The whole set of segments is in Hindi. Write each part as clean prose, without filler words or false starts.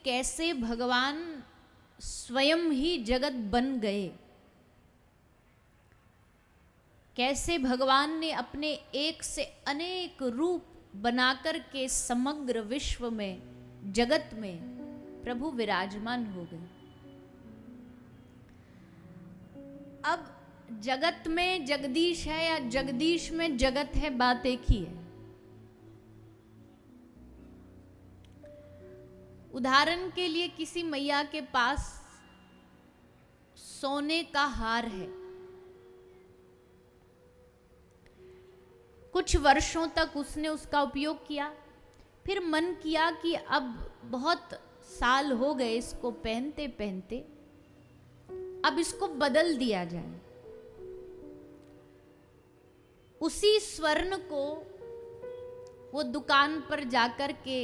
कैसे भगवान स्वयं ही जगत बन गए, कैसे भगवान ने अपने एक से अनेक रूप बनाकर के समग्र विश्व में, जगत में प्रभु विराजमान हो गए। अब जगत में जगदीश है या जगदीश में जगत है, बात एक ही है। उदाहरण के लिए किसी मैया के पास सोने का हार है, कुछ वर्षों तक उसने उसका उपयोग किया, फिर मन किया कि अब बहुत साल हो गए इसको पहनते पहनते, अब इसको बदल दिया जाए। उसी स्वर्ण को वो दुकान पर जाकर के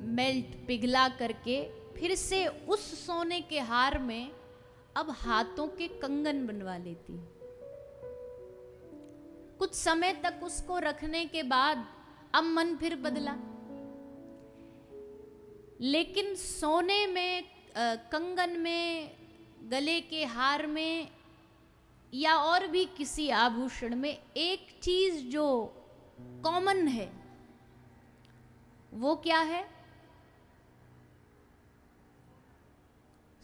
मेल्ट पिघला करके फिर से उस सोने के हार में अब हाथों के कंगन बनवा लेती। कुछ समय तक उसको रखने के बाद अब मन फिर बदला, लेकिन सोने में, कंगन में, गले के हार में या और भी किसी आभूषण में एक चीज जो कॉमन है वो क्या है?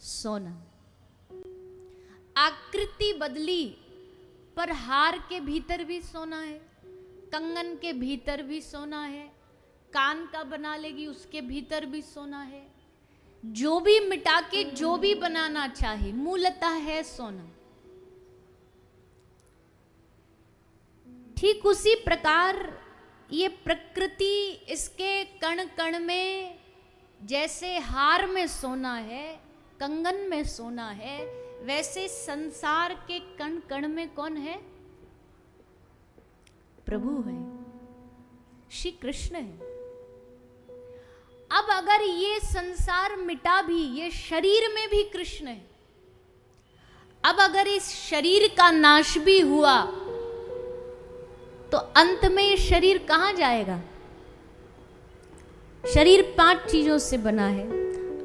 सोना। आकृति बदली पर हार के भीतर भी सोना है, कंगन के भीतर भी सोना है, कान का बना लेगी उसके भीतर भी सोना है। जो भी मिटा के जो भी बनाना चाहे मूलतः है सोना। ठीक उसी प्रकार ये प्रकृति इसके कण कण में जैसे हार में सोना है, कंगन में सोना है, वैसे संसार के कण कण में कौन है? प्रभु है, श्री कृष्ण है। अब अगर ये संसार मिटा भी, ये शरीर में भी कृष्ण है। अब अगर इस शरीर का नाश भी हुआ तो अंत में ये शरीर कहां जाएगा? शरीर 5 चीजों से बना है,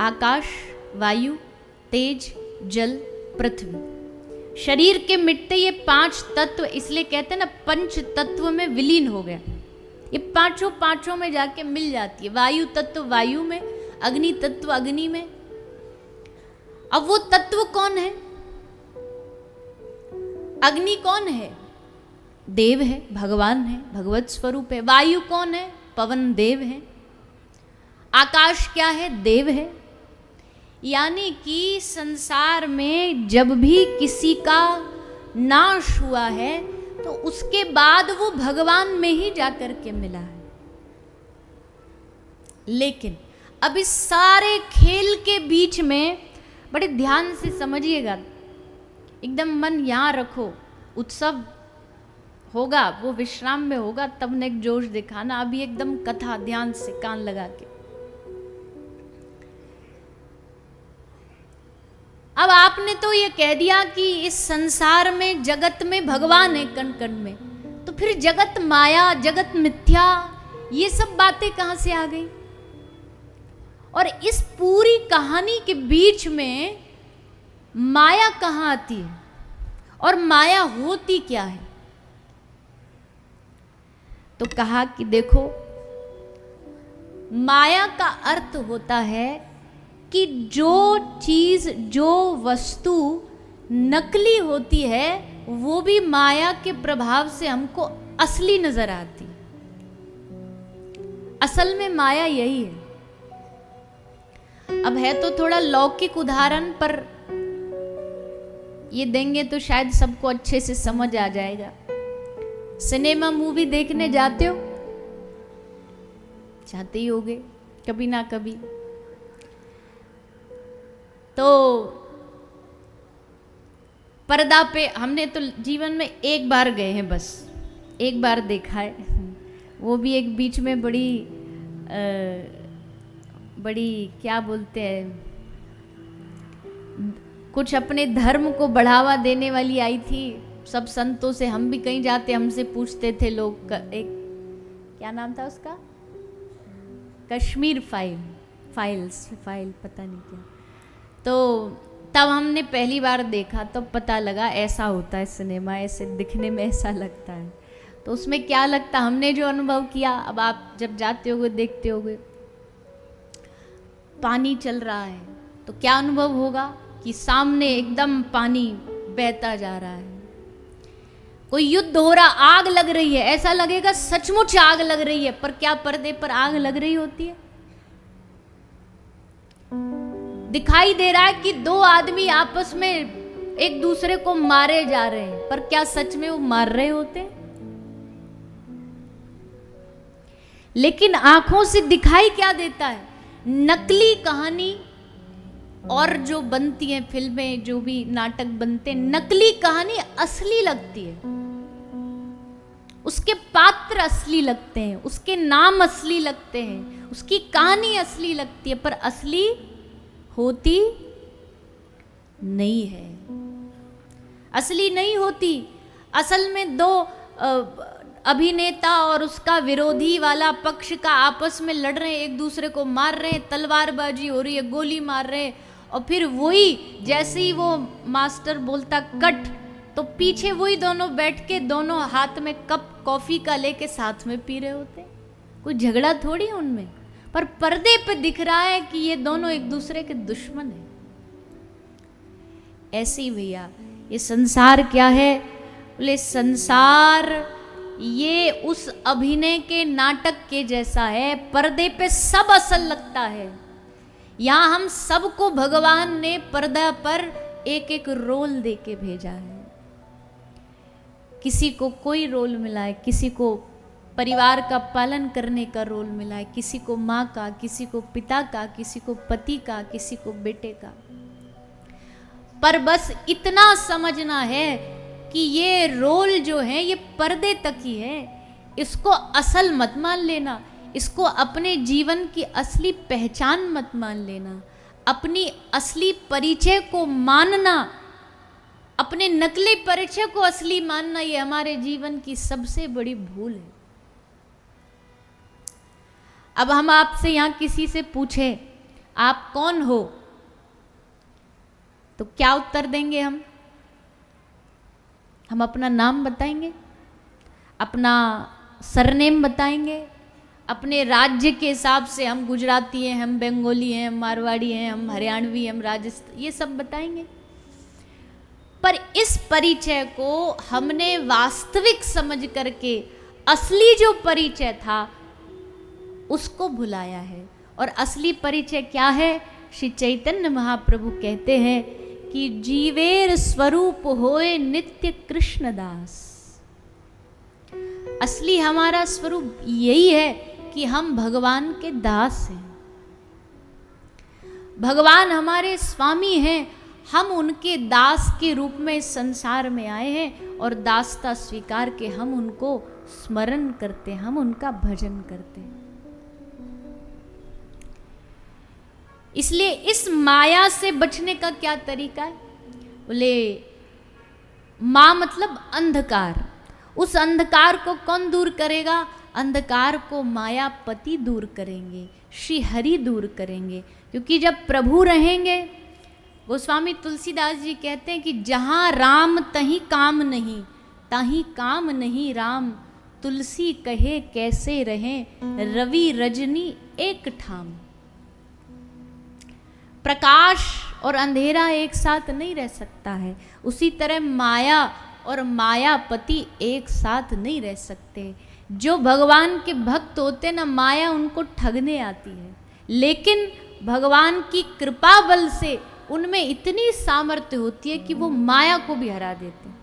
आकाश, वायु, तेज, जल, पृथ्वी। शरीर के मिटते ये 5 तत्व, इसलिए कहते हैं ना पंच तत्व में विलीन हो गया। ये पांचों में जाके मिल जाती है। वायु तत्व वायु में, अग्नि तत्व अग्नि में। अब वो तत्व कौन है? अग्नि कौन है? देव है, भगवान है, भगवत स्वरूप है। वायु कौन है? पवन देव है। आकाश क्या है? देव है। यानी कि संसार में जब भी किसी का नाश हुआ है तो उसके बाद वो भगवान में ही जाकर के मिला है। लेकिन अब इस सारे खेल के बीच में बड़े ध्यान से समझिएगा, एकदम मन यहाँ रखो। उत्सव होगा, वो विश्राम में होगा, तब न एक जोश दिखाना। अभी एकदम कथा ध्यान से कान लगा के। अब आपने तो ये कह दिया कि इस संसार में, जगत में भगवान है कण कण में, तो फिर जगत माया, जगत मिथ्या, ये सब बातें कहां से आ गई? और इस पूरी कहानी के बीच में माया कहां आती है और माया होती क्या है? तो कहा कि देखो, माया का अर्थ होता है कि जो चीज, जो वस्तु नकली होती है वो भी माया के प्रभाव से हमको असली नजर आती। असल में माया यही है। अब है तो थोड़ा लौकिक उदाहरण, पर ये देंगे तो शायद सबको अच्छे से समझ आ जाएगा। सिनेमा मूवी देखने जाते हो, जाते ही होगे कभी ना कभी। तो पर्दा पे हमने तो जीवन में एक बार गए हैं, बस एक बार देखा है, वो भी एक बीच में बड़ी क्या बोलते हैं, कुछ अपने धर्म को बढ़ावा देने वाली आई थी। सब संतों से, हम भी कहीं जाते हमसे पूछते थे लोग, एक क्या नाम था उसका, कश्मीर फाइल। फाइल पता नहीं क्या। तो तब हमने पहली बार देखा तो पता लगा ऐसा होता है सिनेमा, ऐसे दिखने में ऐसा लगता है। तो उसमें क्या लगता, हमने जो अनुभव किया, अब आप जब जाते होगे देखते होगे पानी चल रहा है तो क्या अनुभव होगा कि सामने एकदम पानी बहता जा रहा है। कोई युद्ध हो रहा, आग लग रही है, ऐसा लगेगा सचमुच आग लग रही है, पर क्या पर्दे पर आग लग रही होती है। दिखाई दे रहा है कि दो आदमी आपस में एक दूसरे को मारे जा रहे हैं, पर क्या सच में वो मार रहे होते हैं? लेकिन आंखों से दिखाई क्या देता है? नकली कहानी और जो बनती है फिल्में, जो भी नाटक बनते हैं, नकली कहानी असली लगती है, उसके पात्र असली लगते हैं, उसके नाम असली लगते हैं, उसकी कहानी असली लगती है, पर असली होती नहीं है, असली नहीं होती। असल में दो अभिनेता और उसका विरोधी वाला पक्ष का आपस में लड़ रहे हैं, एक दूसरे को मार रहे हैं, तलवारबाजी हो रही है, गोली मार रहे हैं, और फिर वही जैसे ही वो मास्टर बोलता कट, तो पीछे वही दोनों बैठ के दोनों हाथ में कप कॉफी का लेके साथ में पी रहे होते। कोई झगड़ा थोड़ी है उनमें, पर पर्दे पे दिख रहा है कि ये दोनों एक दूसरे के दुश्मन हैं। ऐसे ही भैया ये संसार क्या है? बोले संसार ये उस अभिनय के नाटक के जैसा है, पर्दे पे सब असल लगता है। यहां हम सबको भगवान ने पर्दा पर एक एक रोल दे के भेजा है। किसी को कोई रोल मिला है, किसी को परिवार का पालन करने का रोल मिला है, किसी को माँ का, किसी को पिता का, किसी को पति का, किसी को बेटे का। पर बस इतना समझना है कि ये रोल जो है ये पर्दे तक ही है, इसको असल मत मान लेना, इसको अपने जीवन की असली पहचान मत मान लेना। अपनी असली परिचय को मानना, अपने नकली परिचय को असली मानना, ये हमारे जीवन की सबसे बड़ी भूल है। अब हम आपसे यहां किसी से पूछे आप कौन हो, तो क्या उत्तर देंगे? हम अपना नाम बताएंगे, अपना सरनेम बताएंगे, अपने राज्य के हिसाब से हम गुजराती हैं, हम बंगाली हैं, हम मारवाड़ी हैं, हम हरियाणवी, हम राजस्थान, ये सब बताएंगे। पर इस परिचय को हमने वास्तविक समझ करके असली जो परिचय था उसको भुलाया है। और असली परिचय क्या है? श्री चैतन्य महाप्रभु कहते हैं कि जीवेर स्वरूप होए नित्य कृष्णदास। असली हमारा स्वरूप यही है कि हम भगवान के दास हैं, भगवान हमारे स्वामी हैं, हम उनके दास के रूप में इस संसार में आए हैं, और दासता स्वीकार के हम उनको स्मरण करते हैं, हम उनका भजन करते हैं। इसलिए इस माया से बचने का क्या तरीका है? बोले माँ मतलब अंधकार। उस अंधकार को कौन दूर करेगा? अंधकार को मायापति दूर करेंगे, श्री हरि दूर करेंगे। क्योंकि जब प्रभु रहेंगे, गोस्वामी तुलसीदास जी कहते हैं कि जहाँ राम तहीं काम नहीं, ताहीं काम नहीं राम, तुलसी कहे कैसे रहें रवि रजनी एक ठाम। प्रकाश और अंधेरा एक साथ नहीं रह सकता है, उसी तरह माया और मायापति एक साथ नहीं रह सकते। जो भगवान के भक्त होते ना, माया उनको ठगने आती है, लेकिन भगवान की कृपा बल से उनमें इतनी सामर्थ्य होती है कि वो माया को भी हरा देते हैं।